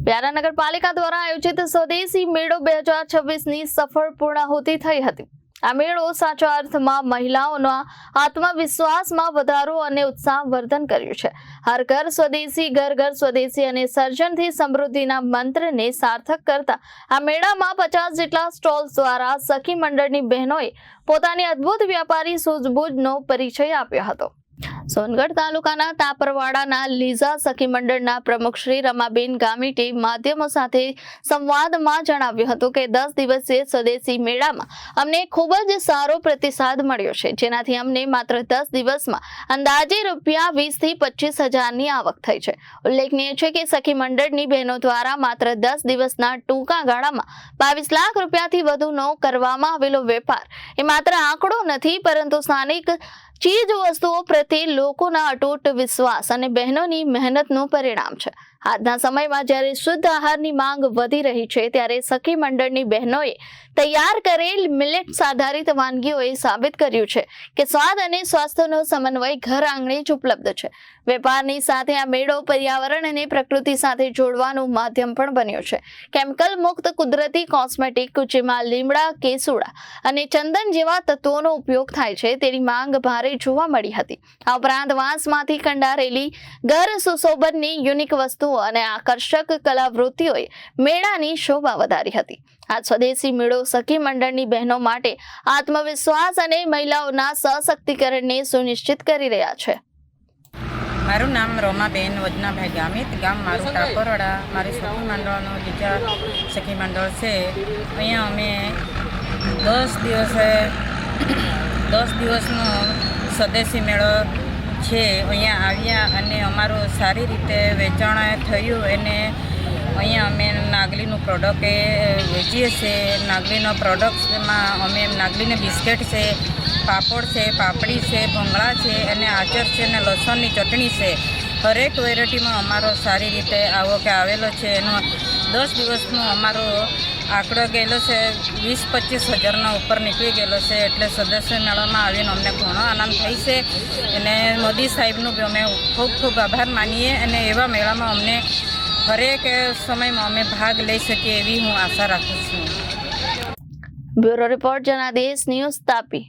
વ્યારા નગરપાલિકા દ્વારા આયોજિત સ્વદેશી મેળો 2026ની સફળ પૂર્ણાહુતિ થઈ હતી। આ મેળો સાચા અર્થમાં મહિલાઓના આત્મવિશ્વાસમાં વધારો અને ઉત્સાહવર્ધન કર્યું છે। હર ઘર સ્વદેશી, ઘર ઘર સ્વદેશી અને સર્જનથી સમૃદ્ધિના મંત્રને સાર્થક કરતા આ મેળામાં 50 જેટલા સ્ટોલ્સ દ્વારા સખી મંડળની બહેનોએ પોતાની અદ્ભુત વ્યાપારી સૂઝબૂઝનો પરિચય આપ્યો હતો। સોનગઢ તાલુકાના તાપરવાડાના લીઝા સખી મંડળના પ્રમુખ શ્રી રમાબેન ગામિતે માધ્યમો સાથે સંવાદમાં જણાવ્યું હતું કે 10 દિવસીય સ્વદેશી મેળામાં અમને ખૂબ જ સારો પ્રતિસાદ મળ્યો છે, જેનાથી અમને માત્ર 10 દિવસમાં અંદાજે રૂપિયા 20 થી 25 હજારની આવક થઈ છે। ઉલ્લેખનીય છે કે સખી મંડળની બહેનો દ્વારા માત્ર 10 દિવસના ટૂંકા ગાળામાં 22 લાખ રૂપિયાથી વધુનો કરવામાં આવેલો વેપાર એ માત્ર આંકડો નથી, પરંતુ સ્થાનિક ચીજ વસ્તુઓ પ્રત્યે લોકોના અતૂટ વિશ્વાસ અને બહેનોની મહેનતનું પરિણામ છે। આજના સમયમાં જ્યારે શુદ્ધ આહારની માંગ વધી રહી છે, ત્યારે સખી મંડળની બહેનોએ તૈયાર કરેલ મિલેટ્સ આધારિત વાનગીઓએ સાબિત કર્યું છે કે સ્વાદ અને સ્વાસ્થ્યનો સમન્વય ઘર આંગણે જ ઉપલબ્ધ છે। વેપારની સાથે આ મેળો પર્યાવરણ અને પ્રકૃતિ સાથે જોડવાનું માધ્યમ પણ બન્યો છે। કેમિકલ મુક્ત કુદરતી કોસ્મેટિક, જેમાં લીમડા, કેસુડા અને ચંદન જેવા તત્વોનો ઉપયોગ થાય છે, તેની માંગ ભારે જોવા મળી હતી। આ ઉપરાંત વાંસમાંથી કંડારેલી ઘર સુશોભનની યુનિક વસ્તુઓ અને આકર્ષક કલાવૃત્તિઓએ મેળાની શોભા વધારી હતી। આ સ્વદેશી મેળો સખી મંડળની બહેનો માટે આત્મવિશ્વાસ અને મહિલાઓના સશક્તિકરણને સુનિશ્ચિત કરી રહ્યા છે। મારું નામ રમાબેન વજનાભાઈ ગામિત, ગામ મારું ટાપરવાડા। મારી સખી મંડળનો બીજા સખી મંડળ છે। અહીંયા અમે 10 દિવસનો સ્વદેશી મેળો છે, અહીંયા આવ્યા અને અમારું સારી રીતે વેચાણ થયું અને અહીંયા અમે નાગલીનું પ્રોડક્ટ વેચીએ છીએ। નાગલીનો પ્રોડક્ટમાં અમે નાગલીને બિસ્કેટ છે, પાપડ છે, પાપડી છે, ભૂંગળા છે અને આચર છે અને લસણની ચટણી છે। હરેક વેરાયટીમાં અમારો સારી રીતે આવેલો છે। એનો 10 દિવસનો અમારો આંકડો ગયેલો છે, 20-25 હજારના ઉપર નીકળી ગયેલો છે। એટલે સ્વદેશી મેળામાં આવીને અમને ઘણો આનંદ થાય છે અને મોદી સાહેબનું બી અમે ખૂબ ખૂબ આભાર માનીએ અને એવા મેળામાં અમને હરેક સમયમાં અમે ભાગ લઈ શકીએ એવી હું આશા રાખું છું। Bureau report Janadesh news, Tapi.